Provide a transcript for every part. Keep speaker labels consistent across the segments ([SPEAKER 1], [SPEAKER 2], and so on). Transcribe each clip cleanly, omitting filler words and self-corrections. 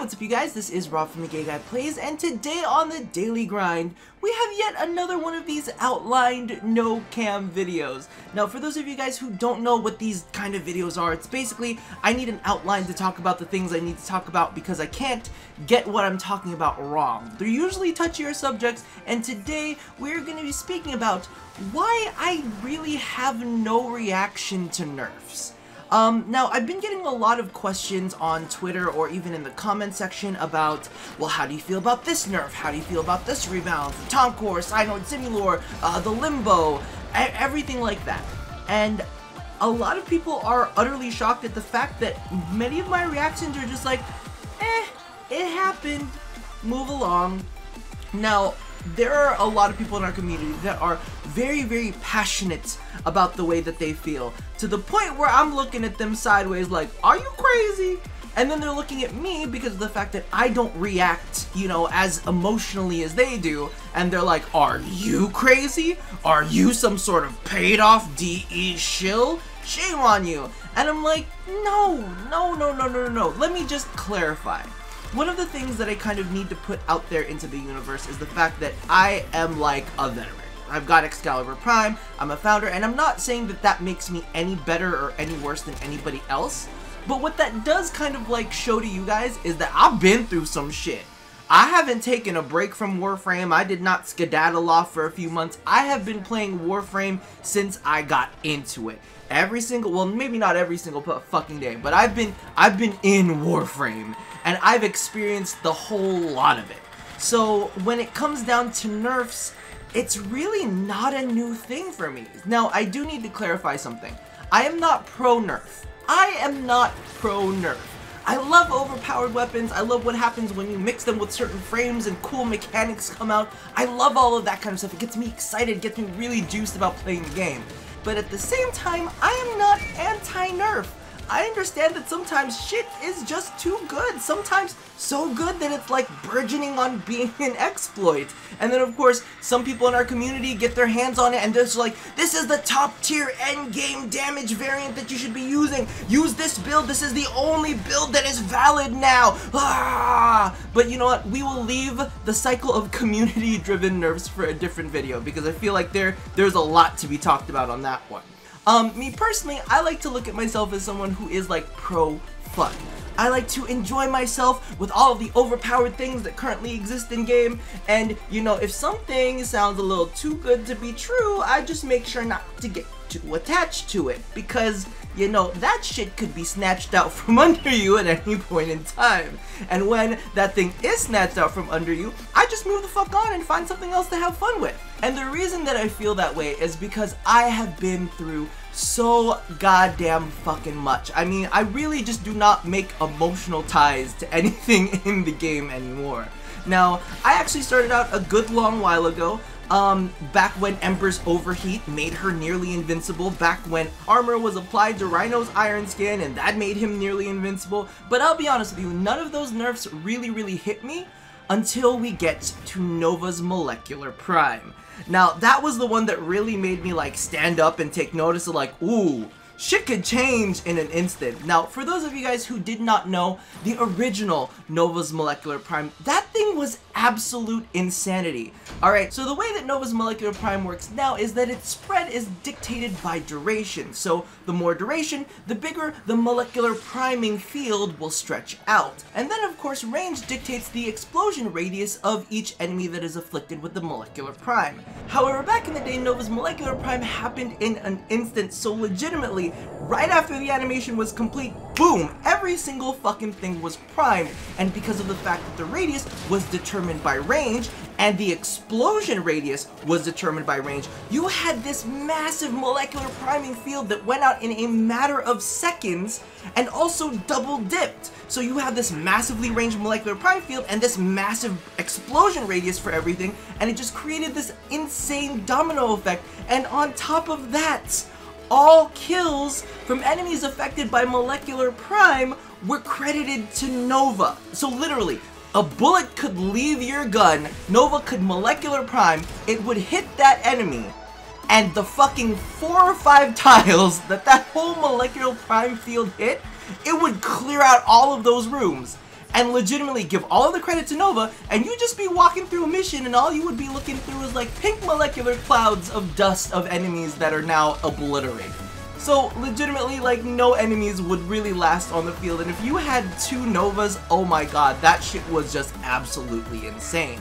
[SPEAKER 1] what's up you guys, this is Rob from the Gay Guy Plays, and today on the Daily Grind, we have yet another one of these outlined no-cam videos. Now for those of you guys who don't know what these kind of videos are, it's basically, I need an outline to talk about the things I need to talk about because I can't get what I'm talking about wrong. They're usually touchier subjects, and today we're going to be speaking about why I really have no reaction to nerfs. Now, I've been getting a lot of questions on Twitter or even in the comment section about, well, how do you feel about this nerf? How do you feel about this rebound? The Tonkor, Sinod, Simulor, the Limbo, everything like that. And a lot of people are utterly shocked at the fact that many of my reactions are just like, it happened, move along. Now, there are a lot of people in our community that are very, very passionate about the way that they feel, to the point where I'm looking at them sideways like, are you crazy? And then they're looking at me because of the fact that I don't react, you know, as emotionally as they do, and they're like, are you crazy? Are you some sort of paid off DE shill? Shame on you. And I'm like, no, let me just clarify. One of the things that I kind of need to put out there into the universe is the fact that I am like a veteran. I've got Excalibur Prime, I'm a founder, and I'm not saying that that makes me any better or any worse than anybody else, but what that does kind of like show to you guys is that I've been through some shit. I haven't taken a break from Warframe. I did not skedaddle off for a few months. I have been playing Warframe since I got into it. Every single, well, maybe not every single fucking day, but I've been in Warframe, and I've experienced the whole lot of it. So when it comes down to nerfs, it's really not a new thing for me. Now, I do need to clarify something. I am not pro-nerf. I am not pro-nerf. I love overpowered weapons. I love what happens when you mix them with certain frames and cool mechanics come out. I love all of that kind of stuff. It gets me excited, gets me really juiced about playing the game. But at the same time, I am not anti-nerf. I understand that sometimes shit is just too good. Sometimes so good that it's like burgeoning on being an exploit. And then of course, some people in our community get their hands on it and they're just like, this is the top tier end game damage variant that you should be using. Use this build. This is the only build that is valid now. Ah! But you know what? We will leave the cycle of community driven nerfs for a different video because I feel like there's a lot to be talked about on that one. Me personally, I like to look at myself as someone who is like pro-fun. I like to enjoy myself with all of the overpowered things that currently exist in game, and you know, if something sounds a little too good to be true, I just make sure not to get too attached to it, because you know, that shit could be snatched out from under you at any point in time. And when that thing is snatched out from under you, I just move the fuck on and find something else to have fun with. And the reason that I feel that way is because I have been through so goddamn fucking much. I mean, I really just do not make emotional ties to anything in the game anymore. Now, I actually started out a good long while ago, back when Ember's overheat made her nearly invincible, back when armor was applied to Rhino's iron skin and that made him nearly invincible. But I'll be honest with you, none of those nerfs really hit me until we get to Nova's Molecular Prime. Now, that was the one that really made me like stand up and take notice of like, ooh, shit could change in an instant. Now, for those of you guys who did not know, the original Nova's Molecular Prime, that thing was absolute insanity. Alright, so the way that Nova's Molecular Prime works now is that its spread is dictated by duration. So, the more duration, the bigger the molecular priming field will stretch out. And then, of course, range dictates the explosion radius of each enemy that is afflicted with the Molecular Prime. However, back in the day, Nova's Molecular Prime happened in an instant, so legitimately, right after the animation was complete, boom, every single fucking thing was primed, and because of the fact that the radius was determined by range, and the explosion radius was determined by range, you had this massive molecular priming field that went out in a matter of seconds, and also double dipped. So you have this massively ranged molecular prime field, and this massive explosion radius for everything, and it just created this insane domino effect, and on top of that, all kills from enemies affected by Molecular Prime were credited to Nova. So literally, a bullet could leave your gun, Nova could Molecular Prime, it would hit that enemy, and the fucking 4 or 5 tiles that whole Molecular Prime field hit, it would clear out all of those rooms. and legitimately give all of the credit to Nova, and you just be walking through a mission and all you would be looking through is like pink molecular clouds of dust of enemies that are now obliterated. So legitimately, like, no enemies would really last on the field, and if you had 2 Novas, oh my god, that shit was just absolutely insane.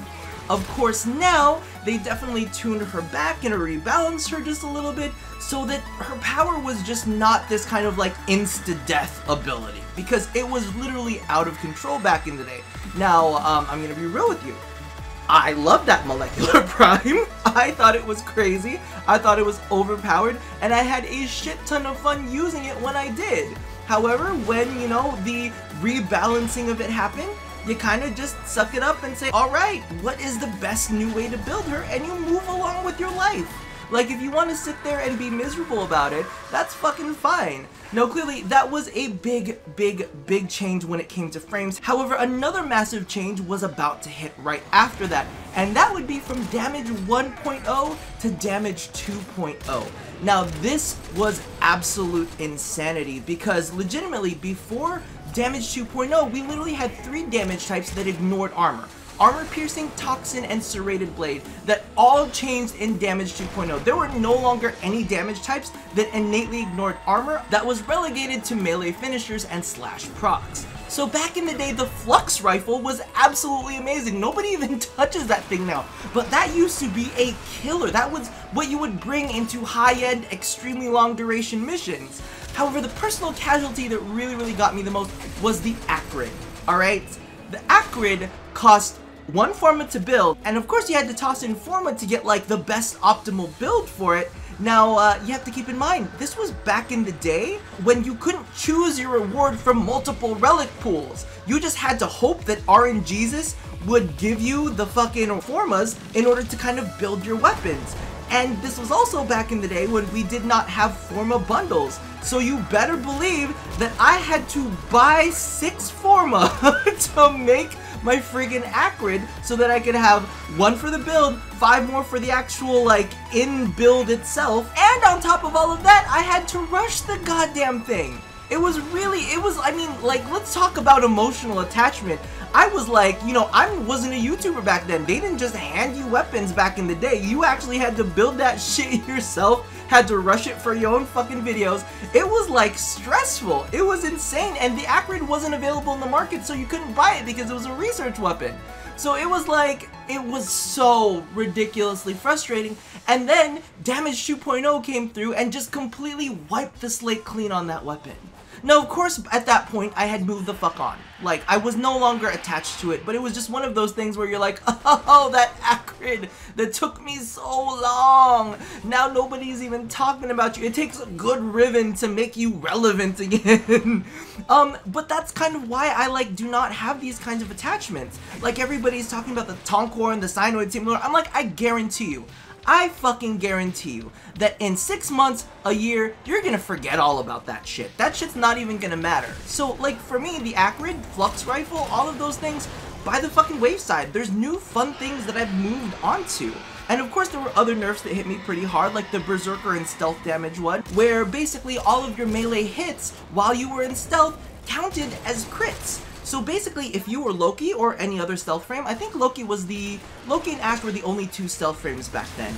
[SPEAKER 1] Of course, now they definitely tuned her back and rebalanced her just a little bit so that her power was just not this kind of like insta-death ability, because it was literally out of control back in the day. Now, I'm gonna be real with you. I love that molecular prime. I thought it was crazy. I thought it was overpowered, and I had a shit ton of fun using it when I did. However, when, you know, the rebalancing of it happened, you kind of just suck it up and say, alright, what is the best new way to build her? And you move along with your life. Like, if you want to sit there and be miserable about it, that's fucking fine. Now, clearly, that was a big change when it came to frames. However, another massive change was about to hit right after that, and that would be from damage 1.0 to damage 2.0. Now, this was absolute insanity, because legitimately, before damage 2.0, we literally had 3 damage types that ignored armor. Armor piercing, toxin, and serrated blade that all changed in damage 2.0. There were no longer any damage types that innately ignored armor. That was relegated to melee finishers and slash procs. So back in the day, the Flux rifle was absolutely amazing. Nobody even touches that thing now. But that used to be a killer. That was what you would bring into high-end, extremely long duration missions. However, the personal casualty that really got me the most was the Acrid. Alright? The Acrid cost 1 Forma to build, and of course you had to toss in Forma to get like the best optimal build for it. Now, you have to keep in mind, this was back in the day when you couldn't choose your reward from multiple relic pools. You just had to hope that RNGesus would give you the fucking Formas in order to kind of build your weapons. And this was also back in the day when we did not have Forma bundles. So you better believe that I had to buy 6 Forma to make my friggin' Acrid so that I could have 1 for the build, 5 more for the actual, like, in-build itself, and on top of all of that, I had to rush the goddamn thing. I mean, like, let's talk about emotional attachment. I was like, you know, I wasn't a YouTuber back then. They didn't just hand you weapons back in the day. You actually had to build that shit yourself, had to rush it for your own fucking videos. It was like stressful. It was insane, and the Acrid wasn't available in the market, so you couldn't buy it because it was a research weapon. So it was like, it was so ridiculously frustrating. And then Damage 2.0 came through and just completely wiped the slate clean on that weapon. Now, of course, at that point, I had moved the fuck on. Like, I was no longer attached to it, but it was just one of those things where you're like, oh, that Acrid that took me so long. Now nobody's even talking about you. It takes a good ribbon to make you relevant again. But that's kind of why I, like, do not have these kinds of attachments. Like, everybody's talking about the Tonkwar and the Cyanoid Simulator. I'm like, I guarantee you. I fucking guarantee you that in 6 months, a year, you're gonna forget all about that shit. That shit's not even gonna matter. So, like, for me, the Acrid, Flux Rifle, all of those things, by the fucking wayside. There's new fun things that I've moved onto. And of course there were other nerfs that hit me pretty hard, like the Berserker and Stealth damage one, where basically all of your melee hits while you were in stealth counted as crits. So basically, if you were Loki or any other stealth frame, I think Loki and Ash were the only 2 stealth frames back then.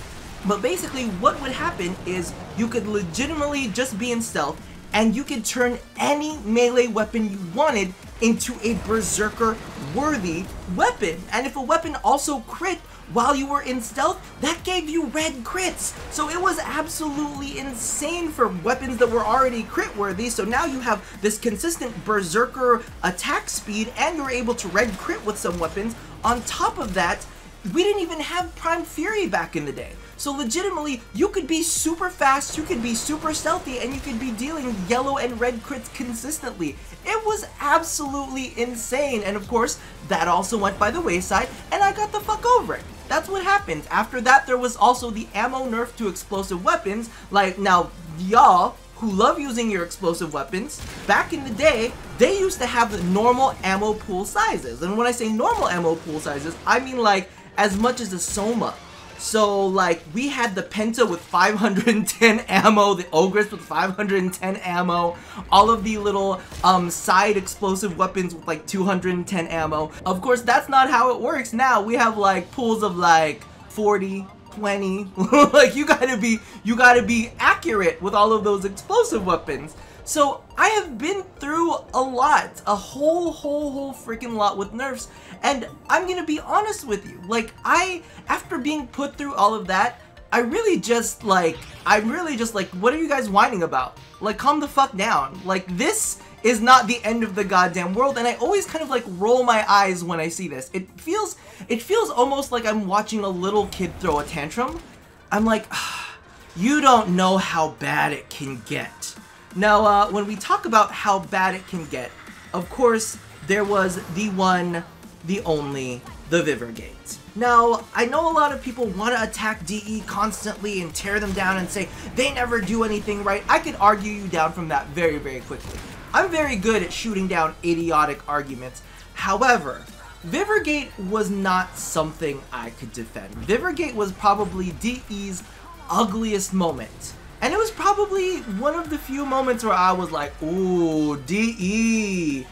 [SPEAKER 1] But basically, what would happen is you could legitimately just be in stealth, and you could turn any melee weapon you wanted into a Berserker-worthy weapon. And if a weapon also crit while you were in stealth, that gave you red crits. So it was absolutely insane for weapons that were already crit worthy. So now you have this consistent Berserker attack speed, and you're able to red crit with some weapons. On top of that, we didn't even have Prime Fury back in the day. So legitimately, you could be super fast, you could be super stealthy, and you could be dealing yellow and red crits consistently. It was absolutely insane, and of course, that also went by the wayside, and I got the fuck over it. That's what happened. After that, there was also the ammo nerf to explosive weapons. Like, now, y'all who love using your explosive weapons, back in the day, they used to have the normal ammo pool sizes. And when I say normal ammo pool sizes, I mean like as much as a Soma So, like, we had the Penta with 510 ammo, the Ogress with 510 ammo, all of the little side explosive weapons with like 210 ammo. Of course, that's not how it works now. We have like pools of like 40, 20. Like, you gotta be accurate with all of those explosive weapons. So I have been through a lot, a whole freaking lot with nerfs, and I'm gonna be honest with you. Like, after being put through all of that, I'm really just like, what are you guys whining about? Like, calm the fuck down. Like, this is not the end of the goddamn world, and I always kind of like roll my eyes when I see this. It feels almost like I'm watching a little kid throw a tantrum. I'm like, you don't know how bad it can get. Now, when we talk about how bad it can get, of course, there was the one, the only, the Viver Gate. Now, I know a lot of people want to attack DE constantly and tear them down and say they never do anything right. I could argue you down from that very quickly. I'm very good at shooting down idiotic arguments. However, Viver Gate was not something I could defend. Viver Gate was probably DE's ugliest moment. And it was probably one of the few moments where I was like, ooh, DE,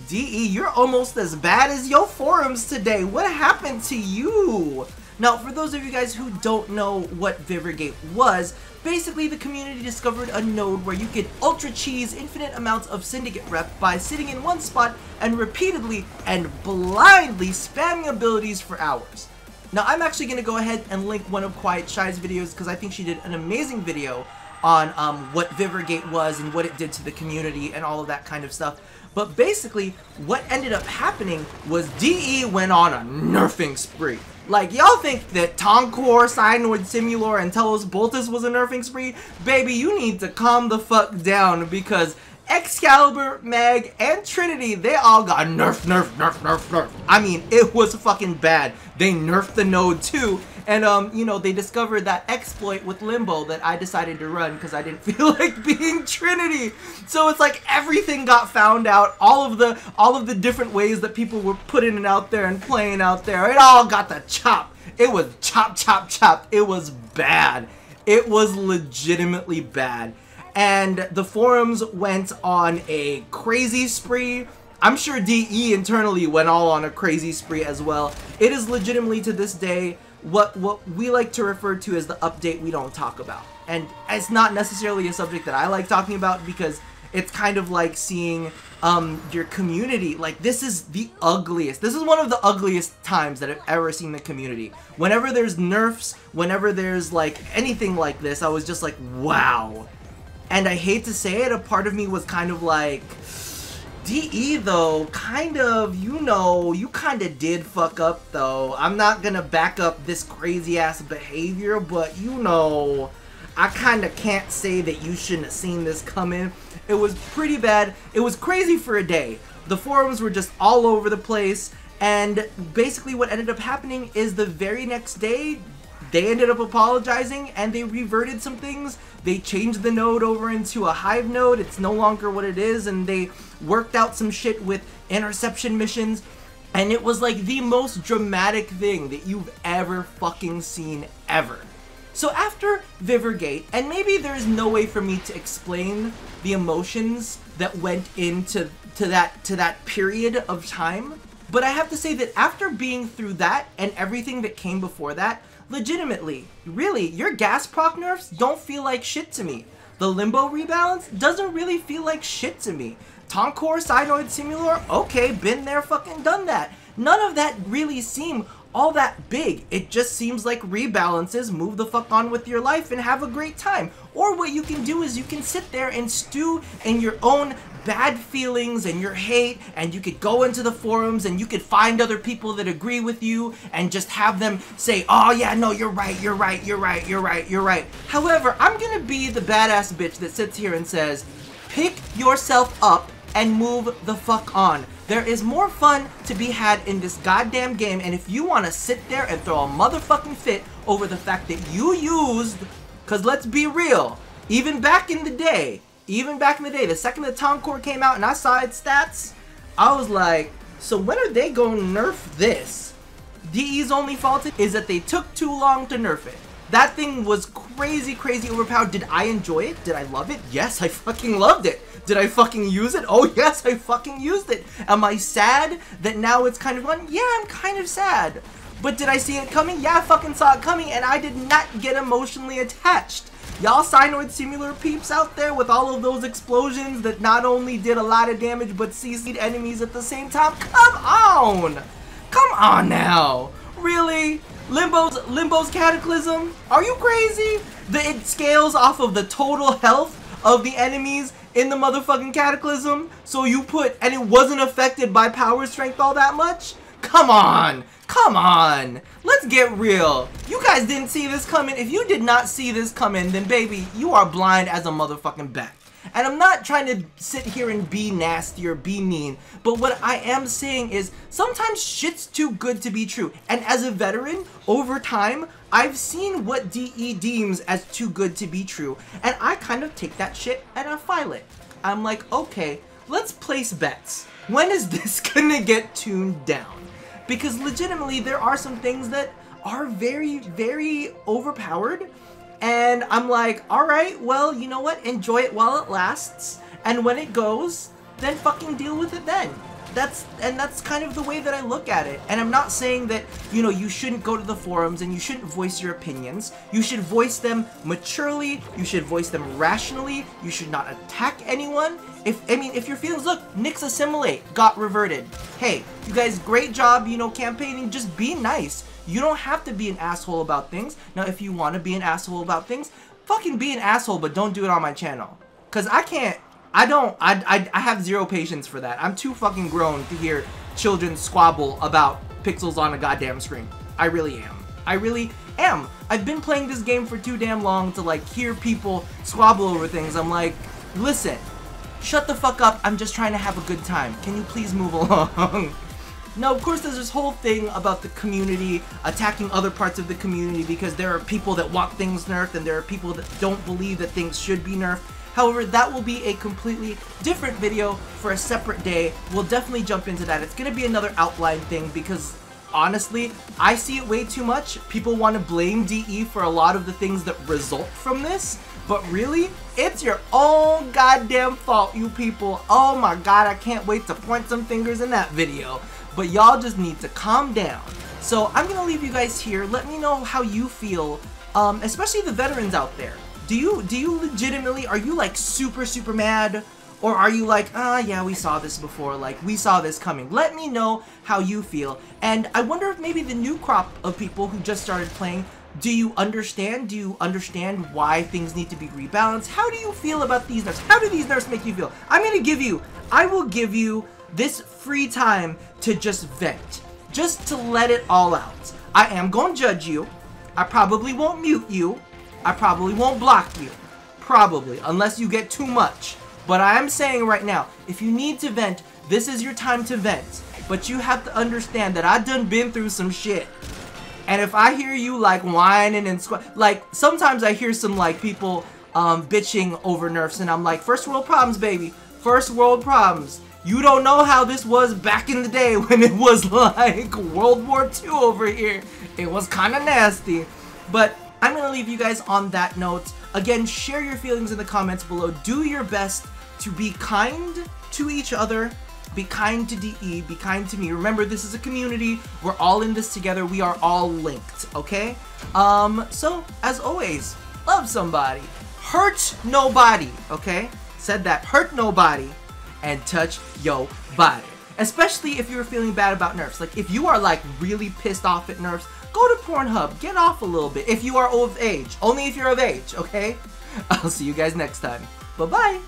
[SPEAKER 1] you're almost as bad as your forums today. What happened to you? Now, for those of you guys who don't know what Viver Gate was, basically the community discovered a node where you could ultra cheese infinite amounts of syndicate rep by sitting in one spot and repeatedly and blindly spamming abilities for hours. Now, I'm actually going to go ahead and link one of Quiet Shy's videos because I think she did an amazing video on what Viver Gate was and what it did to the community and all of that kind of stuff. But basically, what ended up happening was DE went on a nerfing spree. Like, y'all think that Tonkor, Cyanoid Simulor, and Telos Boltus was a nerfing spree? Baby, you need to calm the fuck down because Excalibur, Mag, and Trinity, they all got nerf. I mean, it was fucking bad. They nerfed the node too. And, you know, they discovered that exploit with Limbo that I decided to run because I didn't feel like being Trinity. So it's like everything got found out. All of the different ways that people were putting it out there and playing out there. It all got the chop. It was chop. It was bad. It was legitimately bad. And the forums went on a crazy spree. I'm sure DE internally went all on a crazy spree as well. It is legitimately to this day what we like to refer to as the update we don't talk about. And it's not necessarily a subject that I like talking about because it's kind of like seeing your community. Like, this is the ugliest. This is one of the ugliest times that I've ever seen the community. Whenever there's nerfs, whenever there's like anything like this, I was just like, wow. And I hate to say it, a part of me was kind of like, DE though, kind of, you know, you kind of did fuck up though. I'm not gonna back up this crazy ass behavior, but you know, I kind of can't say that you shouldn't have seen this coming. It was pretty bad. It was crazy for a day. The forums were just all over the place, and basically what ended up happening is the very next day, they ended up apologizing and they reverted some things. They changed the node over into a Hive node. It's no longer what it is, and they worked out some shit with interception missions, and it was like the most dramatic thing that you've ever fucking seen ever. So after Viver Gate, and maybe there's no way for me to explain the emotions that went into that period of time, but I have to say that after being through that and everything that came before that, legitimately, really, your gas proc nerfs don't feel like shit to me. The Limbo rebalance doesn't really feel like shit to me. Tonkor, Cyanoid Simulor, okay, been there, fucking done that. None of that really seem all that big. It just seems like rebalances, move the fuck on with your life and have a great time. Or what you can do is you can sit there and stew in your own bad feelings and your hate, and you could go into the forums and you could find other people that agree with you and just have them say, oh yeah, no, you're right. However, I'm gonna be the badass bitch that sits here and says, pick yourself up and move the fuck on. There is more fun to be had in this goddamn game, and if you want to sit there and throw a motherfucking fit over the fact that you used, because let's be real, even back in the day, the second the Tonkor came out and I saw its stats, I was like, so when are they gonna nerf this? DE's only fault is that they took too long to nerf it. That thing was crazy, crazy overpowered. Did I enjoy it? Did I love it? Yes, I fucking loved it. Did I fucking use it? Oh yes, I fucking used it. Am I sad that now it's kind of gone? Yeah, I'm kind of sad. But did I see it coming? Yeah, I fucking saw it coming, and I did not get emotionally attached. Y'all Cyanoid Simular peeps out there with all of those explosions that not only did a lot of damage but CC'd enemies at the same time? Come on! Come on now! Really? Limbo's Cataclysm? Are you crazy? It scales off of the total health of the enemies in the motherfucking Cataclysm? So you put, and it wasn't affected by power strength all that much? Come on! Come on! Let's get real. You guys didn't see this coming. If you did not see this coming, then baby, you are blind as a motherfucking bat. And I'm not trying to sit here and be nasty or be mean, but what I am saying is sometimes shit's too good to be true. And as a veteran, over time, I've seen what DE deems as too good to be true, and I kind of take that shit and I file it. I'm like, okay, let's place bets. When is this gonna get tuned down? Because legitimately, there are some things that are very, very overpowered. And I'm like, alright, well, you know what? Enjoy it while it lasts. And when it goes, then fucking deal with it then. That's kind of the way that I look at it. And I'm not saying that, you know, you shouldn't go to the forums and you shouldn't voice your opinions. You should voice them maturely. You should voice them rationally. You should not attack anyone. If your feelings, look, Nyx Assimilate got reverted. Hey, you guys, great job, you know, campaigning. Just be nice. You don't have to be an asshole about things. Now, if you want to be an asshole about things, fucking be an asshole, but don't do it on my channel. Because I can't. I have zero patience for that. I'm too fucking grown to hear children squabble about pixels on a goddamn screen. I really am. I really am. I've been playing this game for too damn long to like hear people squabble over things. I'm like, listen, shut the fuck up. I'm just trying to have a good time. Can you please move along? Now, of course, there's this whole thing about the community attacking other parts of the community because there are people that want things nerfed and there are people that don't believe that things should be nerfed. However, that will be a completely different video for a separate day. We'll definitely jump into that. It's going to be another outline thing because, honestly, I see it way too much. People want to blame DE for a lot of the things that result from this. But really, it's your own goddamn fault, you people. Oh my god, I can't wait to point some fingers in that video. But y'all just need to calm down. So I'm going to leave you guys here. Let me know how you feel, especially the veterans out there. Do you legitimately, are you like super mad? Or are you like, yeah, we saw this before, like, we saw this coming. Let me know how you feel. And I wonder if maybe the new crop of people who just started playing, do you understand? Do you understand why things need to be rebalanced? How do you feel about these nerfs? How do these nerfs make you feel? I will give you this free time to just vent. Just to let it all out. I am gonna judge you. I probably won't mute you. I probably won't block you. Probably, unless you get too much. But I am saying right now, if you need to vent, this is your time to vent. But you have to understand that I done been through some shit. And if I hear you like whining and like sometimes I hear some like people bitching over nerfs and I'm like, first world problems, baby. First world problems. You don't know how this was back in the day when it was like World War II over here. It was kind of nasty. But I'm going to leave you guys on that note. Again, share your feelings in the comments below. Do your best to be kind to each other. Be kind to DE. Be kind to me. Remember, this is a community. We're all in this together. We are all linked, okay? So, as always, love somebody. Hurt nobody, okay? Said that. Hurt nobody. And touch yo body. Especially if you're feeling bad about nerfs. Like, if you are, like, really pissed off at nerfs, go to Pornhub. Get off a little bit if you are of age. Only if you're of age, okay? I'll see you guys next time. Bye-bye.